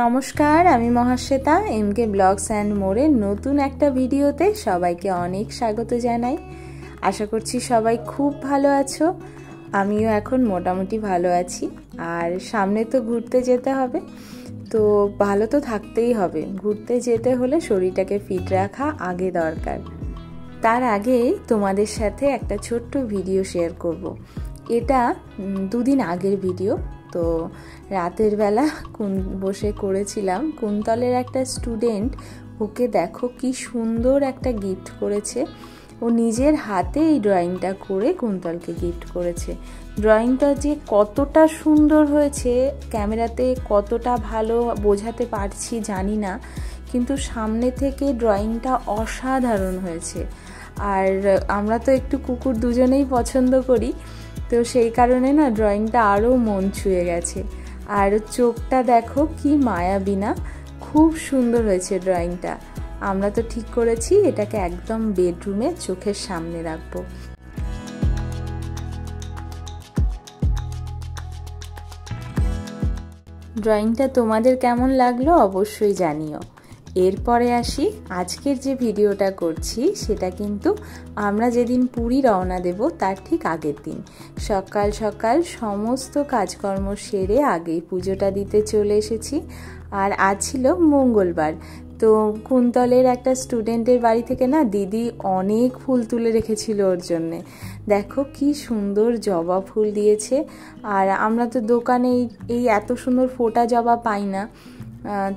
নমস্কার, আমি মহাশ্বেতা। এমকে blogs and মোরের নতুন একটা ভিডিওতে সবাইকে অনেক স্বাগত জানাই। আশা করছি সবাই খুব ভালো আছো। আমিও এখন মোটামুটি ভালো আছি। আর সামনে তো ঘুরতে যেতে হবে, তো ভালো তো থাকতেই হবে। ঘুরতে যেতে হলে শরীরটাকে ফিট রাখা আগে দরকার। তার আগে তোমাদের সাথে একটা ছোট্ট ভিডিও শেয়ার করব। এটা দুদিন আগের ভিডিও। তো রাতের বেলা বসে করেছিলাম। কুন্তলের একটা স্টুডেন্ট, ওকে দেখো কি সুন্দর একটা গিফট করেছে। ও নিজের হাতে এই ড্রয়িংটা করে কুন্তলকে গিফট করেছে। ড্রয়িংটা যে কতটা সুন্দর হয়েছে ক্যামেরাতে কতটা ভালো বোঝাতে পারছি জানি না, কিন্তু সামনে থেকে ড্রয়িংটা অসাধারণ হয়েছে। আর আমরা তো একটু কুকুর দুজনেই পছন্দ করি, তো সেই কারণে না ড্রয়িংটা আরও মন ছুঁয়ে গেছে। আর চোখটা দেখো কি মায়াবী না, খুব সুন্দর হয়েছে ড্রয়িংটা। আমরা তো ঠিক করেছি এটাকে একদম বেডরুমে চোখের সামনে রাখবো। ড্রয়িংটা তোমাদের কেমন লাগলো অবশ্যই জানিও। এরপরে আসি, আজকের যে ভিডিওটা করছি সেটা কিন্তু আমরা যেদিন পুরী রওনা দেব তার ঠিক আগের দিন। সকাল সকাল সমস্ত কাজকর্ম সেরে আগেই পুজোটা দিতে চলে এসেছি। আর আজ ছিল মঙ্গলবার। তো কুন্তলের একটা স্টুডেন্টের বাড়ি থেকে না দিদি অনেক ফুল তুলে রেখেছিল ওর জন্যে। দেখো কি সুন্দর জবা ফুল দিয়েছে। আর আমরা তো দোকানে এই এত সুন্দর ফোটা জবা পাই না,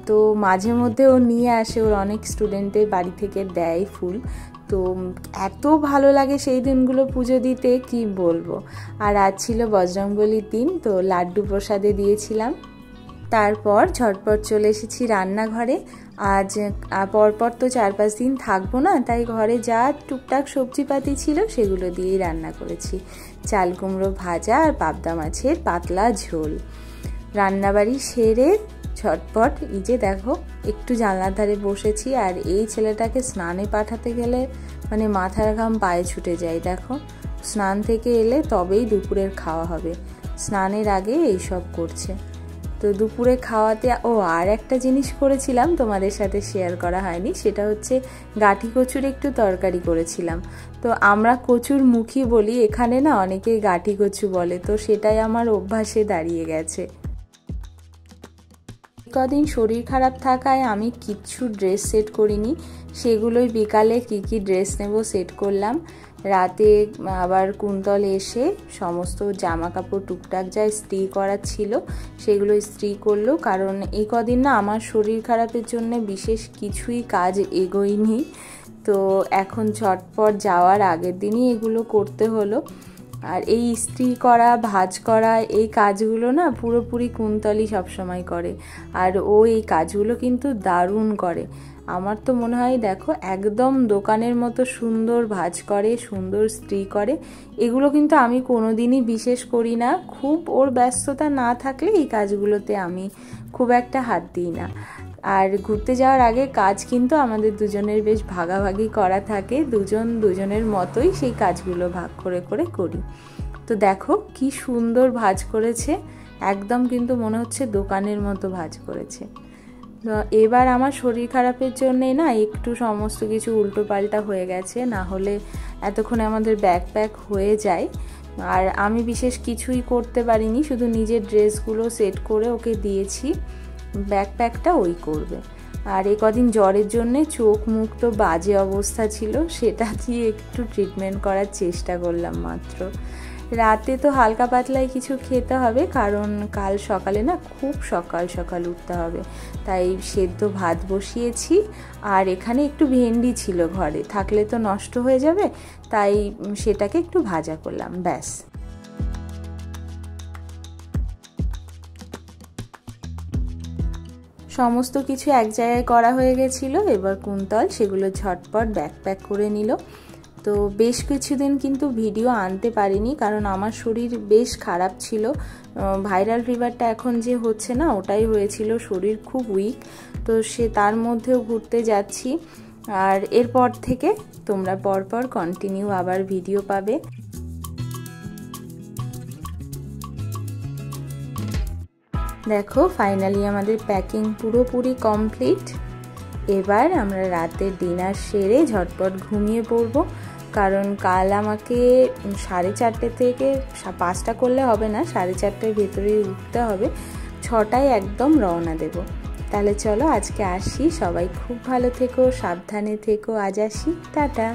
তো মাঝে মধ্যে ও নিয়ে আসে, ওর অনেক স্টুডেন্টের বাড়ি থেকে দেয় ফুল। তো এত ভালো লাগে সেই দিনগুলো পুজো দিতে, কি বলবো। আর আজ ছিল বজরংবলির দিন, তো লাড্ডু প্রসাদে দিয়েছিলাম। তারপর ঝটপট চলে এসেছি রান্নাঘরে। আজ পরপর তো 4-5 দিন থাকবো না, তাই ঘরে যা টুকটাক সবজিপাতি ছিল সেগুলো দিয়েই রান্না করেছি। চাল কুমড়ো ভাজা আর পাবদা মাছের পাতলা ঝোল। রান্নাবাড়ি সেরে ঝটপট এই যে দেখো একটু জানলার ধারে বসেছি। আর এই ছেলেটাকে স্নানে পাঠাতে গেলে মানে মাথার ঘাম পায়ে ছুটে যায়। দেখো স্নান থেকে এলে তবেই দুপুরের খাওয়া হবে, স্নানের আগে এইসব করছে। তো দুপুরে খাওয়াতে আর একটা জিনিস করেছিলাম তোমাদের সাথে শেয়ার করা হয়নি, সেটা হচ্ছে গাঠি কচুর একটু তরকারি করেছিলাম। তো আমরা কচুর মুখী বলি, এখানে না অনেকে গাঠি কচু বলে, তো সেটাই আমার অভ্যাসে দাঁড়িয়ে গেছে। কদিন শরীর খারাপ থাকায় আমি কিচ্ছু ড্রেস সেট করিনি, সেগুলোই বিকালে কি ড্রেস নেব সেট করলাম। রাতে আবার কুন্তল এসে সমস্ত জামা কাপড় টুকটাক যা ইস্ত্রি করার ছিল সেগুলো ইস্ত্রি করলো। কারণ এই কদিন না আমার শরীর খারাপের জন্য বিশেষ কিছুই কাজ এগোয়নি, তো এখন ঝটপট যাওয়ার আগের দিনই এগুলো করতে হলো। আর এই ইস্ত্রি করা ভাঁজ করা এই কাজগুলো না পুরোপুরি কুন্তলই সবসময় করে। আর ও এই কাজগুলো কিন্তু দারুণ করে। আমার তো মনে হয় দেখো একদম দোকানের মতো সুন্দর ভাঁজ করে, সুন্দর ইস্ত্রি করে। এগুলো কিন্তু আমি কোনোদিনই বিশেষ করি না। খুব ওর ব্যস্ততা না থাকলে এই কাজগুলোতে আমি খুব একটা হাত দিই না। আর ঘুরতে যাওয়ার আগে কাজ কিন্তু আমাদের দুজনের বেশ ভাগাভাগি করা থাকে, দুজনের মতোই সেই কাজগুলো ভাগ করে করে করি। তো দেখো কি সুন্দর ভাঁজ করেছে, একদম কিন্তু মনে হচ্ছে দোকানের মতো ভাঁজ করেছে। তো এবার আমার শরীর খারাপের জন্যে না একটু সমস্ত কিছু উল্টো পাল্টা হয়ে গেছে, না হলে এতক্ষণে আমাদের ব্যাকপ্যাক হয়ে যায়। আর আমি বিশেষ কিছুই করতে পারিনি, শুধু নিজের ড্রেসগুলো সেট করে ওকে দিয়েছি, ব্যাকপ্যাকটা ওই করবে। আর এই কদিন জ্বরের জন্যে চোখ মুখ তো বাজে অবস্থা ছিল, সেটা দিয়ে একটু ট্রিটমেন্ট করার চেষ্টা করলাম মাত্র। রাতে তো হালকা পাতলাই কিছু খেতে হবে, কারণ কাল সকালে না খুব সকাল সকাল উঠতে হবে। তাই সেদ্ধ ভাত বসিয়েছি। আর এখানে একটু ভেন্ডি ছিল ঘরে, থাকলে তো নষ্ট হয়ে যাবে, তাই সেটাকে একটু ভাজা করলাম, ব্যাস। সমস্ত কিছু এক জায়গায় করা হয়ে গেছিলো। এবার কুন্তল সেগুলো ঝটপট ব্যাকপ্যাক করে নিল। তো বেশ কিছুদিন কিন্তু ভিডিও আনতে পারিনি, কারণ আমার শরীর বেশ খারাপ ছিল। ভাইরাল ফিভারটা এখন যে হচ্ছে না ওটাই হয়েছিল, শরীর খুব উইক। তো তার মধ্যেও ঘুরতে যাচ্ছি। আর এরপর থেকে তোমরা পরপর কন্টিনিউ আবার ভিডিও পাবে। দেখো ফাইনালি আমাদের প্যাকিং পুরোপুরি কমপ্লিট। এবার আমরা রাতে ডিনার সেরে ঝটপট ঘুমিয়ে পড়বো, কারণ কাল আমাকে 4:30 থেকে 5টা করলে হবে না, 4:30টার ভেতরেই উঠতে হবে, 6টায় একদম রওনা দেব। তাহলে চলো আজকে আসি, সবাই খুব ভালো থেকো, সাবধানে থেকো, আজ আসি, টাটা।